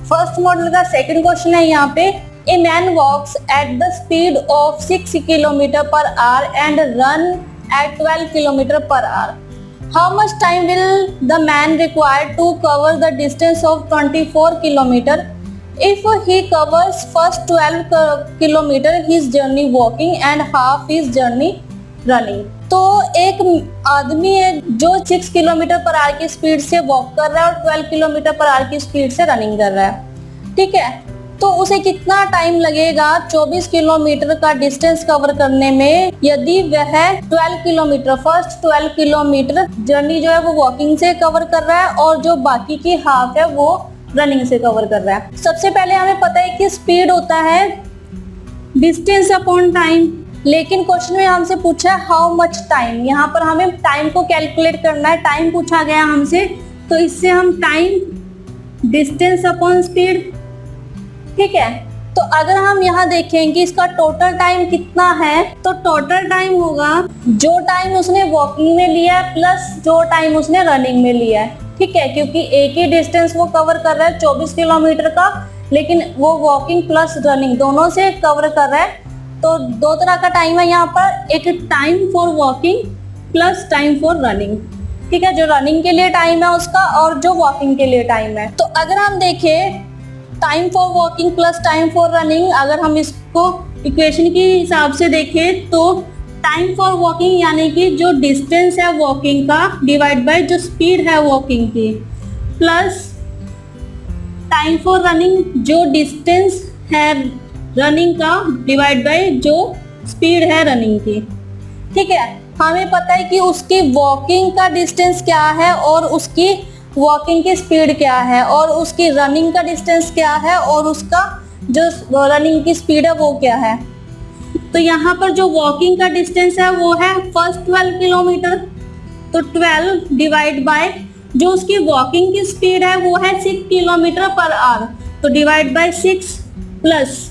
First model का second question है यहाँ पे, a man walks at the speed of 6 kilometre per hour and run at 12 kilometre per hour. How much time will the man require to cover the distance of 24 kilometre? If he covers first 12 kilometer his journey walking and half his journey running. तो एक आदमी है जो 6 kilometre per our की speed से walk कर रहा है और 12 किलोमीटर पर आवर की स्पीड से रनिंग कर रहा है, ठीक है. तो उसे कितना टाइम लगेगा 24 किलोमीटर का डिस्टेंस कवर करने में यदि वह 12 किलोमीटर फर्स्ट 12 किलोमीटर जर्नी जो है वो वॉकिंग से कवर कर रहा है और जो बाकी की हाफ है वो रनिंग से कवर कर रहा है. सबसे पहले हमें पता है कि स्पीड होता है डिस्टेंस अपॉन टाइम, लेकिन क्वेश्चन में हमसे पूछा है हाउ मच टाइम. यहाँ पर हमें टाइम को कैलकुलेट करना है. टाइम पूछा गया हमसे, तो इससे हम टाइम डिस्टेंस अपॉन स्पीड, ठीक है. तो अगर हम यहाँ देखें कि इसका टोटल टाइम कितना है, तो टोटल टाइम होगा जो टाइम उसने वॉकिंग में लिया है प्लस जो टाइम उसने रनिंग में लिया है, ठीक है. क्योंकि एक ही डिस्टेंस वो कवर कर रहा है 24 किलोमीटर का, लेकिन वो वॉकिंग प्लस रनिंग दोनों से कवर कर रहा है. तो दो तरह का टाइम है यहाँ पर, एक time for walking plus time for running, ठीक है. जो रनिंग के लिए टाइम है उसका और जो वॉकिंग के लिए टाइम है. तो अगर हम देखें time for walking plus time for running, अगर हम इसको इक्वेशन के हिसाब से देखें तो टाइम फॉर वॉकिंग यानी कि जो डिस्टेंस है वॉकिंग का डिवाइड बाय जो स्पीड है वॉकिंग की, प्लस टाइम फॉर रनिंग जो डिस्टेंस है रनिंग का डिवाइड बाय जो स्पीड है रनिंग की, ठीक है. हमें पता है कि उसकी वॉकिंग का डिस्टेंस क्या है और उसकी वॉकिंग की स्पीड क्या है और उसकी रनिंग का डिस्टेंस क्या है और उसका जो रनिंग की स्पीड है वो क्या है. तो यहाँ पर जो वॉकिंग का डिस्टेंस है वो है फर्स्ट 12 किलोमीटर, तो 12 डिवाइड बाय जो उसकी वॉकिंग की स्पीड है वो है 6 किलोमीटर पर आवर, तो डिवाइड बाय 6 प्लस.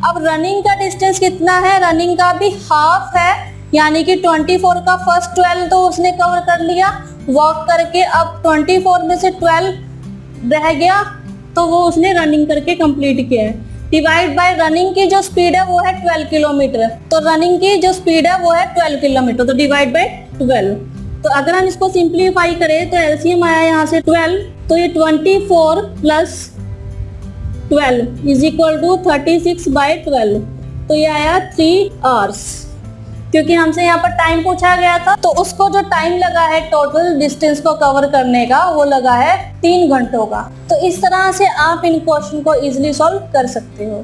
अब रनिंग का डिस्टेंस कितना है, रनिंग का भी हाफ है, यानी कि 24 का फर्स्ट 12 तो उसने कवर कर लिया वॉक करके, अब 24 में से 12 रह गया तो वो उसने रनिंग करके कंप्लीट किया है. डिवाइड बाय रनिंग की जो स्पीड है वो है 12 किलोमीटर, तो रनिंग की जो स्पीड है वो है 12 किलोमीटर, तो डिवाइड बाय 12. तो अगर हम इसको सिंप्लीफाई करें तो एलसीएम आया यहाँ से 12, तो ये 24 plus 12 is equal to 36 by 12, तो ये आया 3 आवर्स. क्योंकि हमसे यहाँ पर टाइम पूछा गया था तो उसको जो टाइम लगा है टोटल डिस्टेंस को कवर करने का वो लगा है 3 घंटों का. तो इस तरह से आप इन क्वेश्चन को इजीली सॉल्व कर सकते हो.